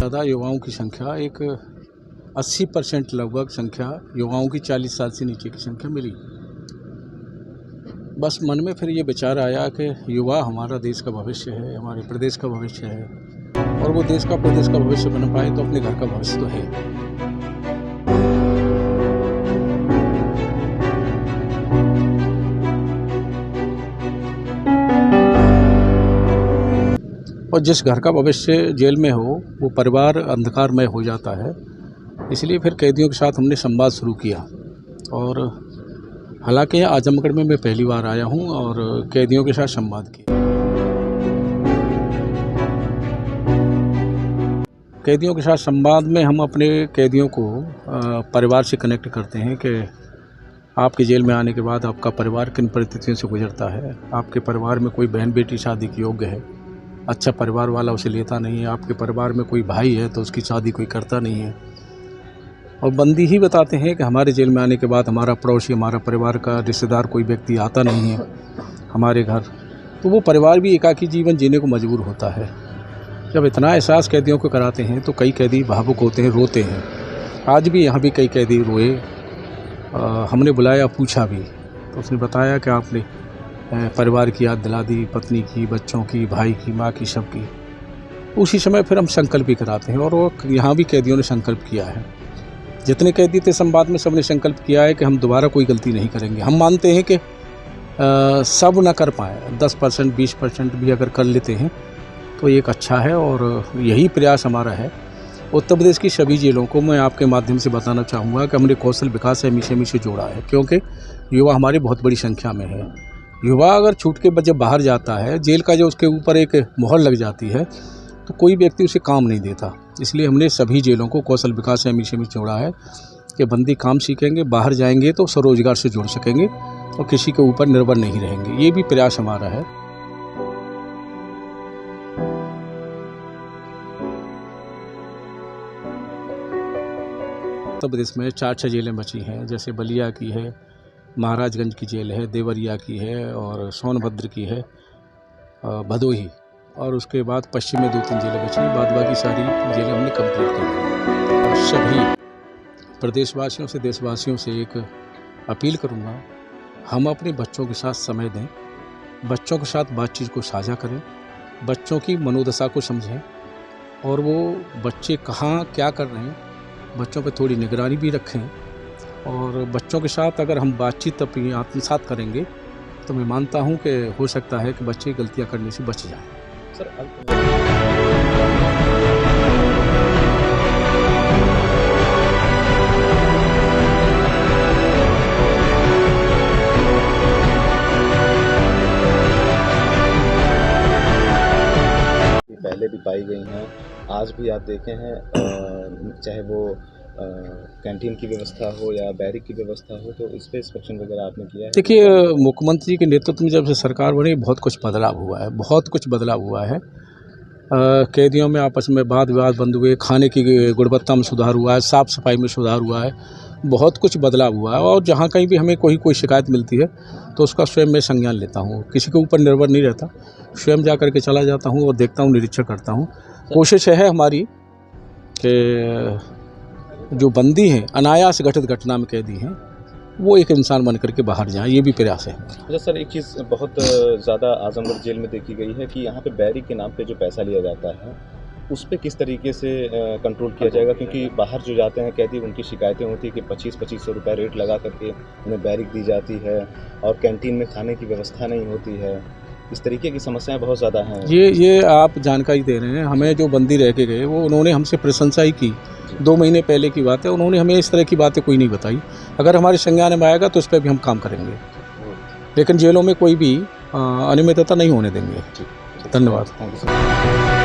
ज़्यादा युवाओं की संख्या एक 80% लगभग संख्या युवाओं की 40 साल से नीचे की संख्या मिली। बस मन में फिर ये विचार आया कि युवा हमारा देश का भविष्य है, हमारे प्रदेश का भविष्य है, और वो देश का प्रदेश का भविष्य बन पाए तो अपने घर का भविष्य तो है। और जिस घर का भविष्य जेल में हो वो परिवार अंधकारमय हो जाता है, इसलिए फिर कैदियों के साथ हमने संवाद शुरू किया। और हालांकि आजमगढ़ में मैं पहली बार आया हूं और कैदियों के साथ संवाद किया। कैदियों के साथ संवाद में हम अपने कैदियों को परिवार से कनेक्ट करते हैं कि आपके जेल में आने के बाद आपका परिवार किन परिस्थितियों से गुजरता है। आपके परिवार में कोई बहन बेटी शादी के योग्य है, अच्छा परिवार वाला उसे लेता नहीं है। आपके परिवार में कोई भाई है तो उसकी शादी कोई करता नहीं है। और बंदी ही बताते हैं कि हमारे जेल में आने के बाद हमारा पड़ोसी, हमारा परिवार का रिश्तेदार कोई व्यक्ति आता नहीं है हमारे घर, तो वो परिवार भी एकाकी जीवन जीने को मजबूर होता है। जब इतना एहसास कैदियों को कराते हैं तो कई कैदी भावुक होते हैं, रोते हैं। आज भी यहाँ भी कई कैदी रोए। हमने बुलाया, पूछा भी, तो उसने बताया कि आपने परिवार की याद दिला दी, पत्नी की, बच्चों की, भाई की, माँ की, सबकी। उसी समय फिर हम संकल्प भी कराते हैं, और वो यहाँ भी कैदियों ने संकल्प किया है। जितने कैदी थे संवाद में, सबने संकल्प किया है कि हम दोबारा कोई गलती नहीं करेंगे। हम मानते हैं कि सब ना कर पाए, 10% 20% भी अगर कर लेते हैं तो एक अच्छा है, और यही प्रयास हमारा है। उत्तर प्रदेश की सभी जेलों को मैं आपके माध्यम से बताना चाहूँगा कि हमने कौशल विकास एमी से जोड़ा है, क्योंकि युवा हमारी बहुत बड़ी संख्या में है। युवा अगर छूट के जब बाहर जाता है, जेल का जो उसके ऊपर एक मोहर लग जाती है, तो कोई व्यक्ति उसे काम नहीं देता। इसलिए हमने सभी जेलों को कौशल विकास एमी से जोड़ा है कि बंदी काम सीखेंगे, बाहर जाएंगे तो स्वरोजगार से जुड़ सकेंगे और किसी के ऊपर निर्भर नहीं रहेंगे। ये भी प्रयास हमारा है। उत्तर प्रदेश में 4 जेलें बची हैं, जैसे बलिया की है, महाराजगंज की जेल है, देवरिया की है, और सोनभद्र की है, भदोही, और उसके बाद पश्चिम में 2-3 जेलें बची। बाद बाकी सारी जेलें हमने कंप्लीट कर दी। और सभी प्रदेशवासियों से, देशवासियों से एक अपील करूँगा, हम अपने बच्चों के साथ समय दें, बच्चों के साथ बातचीत को साझा करें, बच्चों की मनोदशा को समझें, और वो बच्चे कहाँ क्या कर रहे हैं, बच्चों पर थोड़ी निगरानी भी रखें। और बच्चों के साथ अगर हम बातचीत अपनी आत्मसात करेंगे तो मैं मानता हूं कि हो सकता है कि बच्चे गलतियां करने से बच जाएं। सर, पहले भी पाई गई हैं, आज भी आप देखे हैं, चाहे वो कैंटीन की व्यवस्था हो या बैरिक की व्यवस्था हो, तो इस पर इंस्पेक्शन वगैरह आपने किया है? देखिए, मुख्यमंत्री के नेतृत्व में जब से सरकार बनी, बहुत कुछ बदलाव हुआ है, बहुत कुछ बदलाव हुआ है। कैदियों में आपस में वाद विवाद बंद हुए, खाने की गुणवत्ता में सुधार हुआ है, साफ़ सफाई में सुधार हुआ है, बहुत कुछ बदलाव हुआ है। और जहाँ कहीं भी हमें कोई शिकायत मिलती है तो उसका स्वयं मैं संज्ञान लेता हूँ, किसी के ऊपर निर्भर नहीं रहता, स्वयं जा कर के चला जाता हूँ और देखता हूँ, निरीक्षण करता हूँ। कोशिश है हमारी कि जो बंदी हैं, अनायास घटित घटना में कैदी हैं, वो एक इंसान बन करके बाहर जाएं, ये भी प्रयास है। अच्छा सर, एक चीज़ बहुत ज़्यादा आजमगढ़ जेल में देखी गई है कि यहाँ पे बैरिक के नाम पे जो पैसा लिया जाता है, उस पे किस तरीके से कंट्रोल किया जाएगा? क्योंकि बाहर जो जाते हैं कैदी, उनकी शिकायतें होती है कि 2500 रुपये रेट लगा करके उन्हें बैरिक दी जाती है, और कैंटीन में खाने की व्यवस्था नहीं होती है। इस तरीके की समस्याएं बहुत ज़्यादा हैं। ये आप जानकारी दे रहे हैं। हमें जो बंदी रह के गए, वो उन्होंने हमसे प्रशंसा ही की। 2 महीने पहले की बात है, उन्होंने हमें इस तरह की बातें कोई नहीं बताई। अगर हमारे संज्ञान में आएगा तो उस पर भी हम काम करेंगे, लेकिन जेलों में कोई भी अनियमितता नहीं होने देंगे। धन्यवाद। Thank you sir.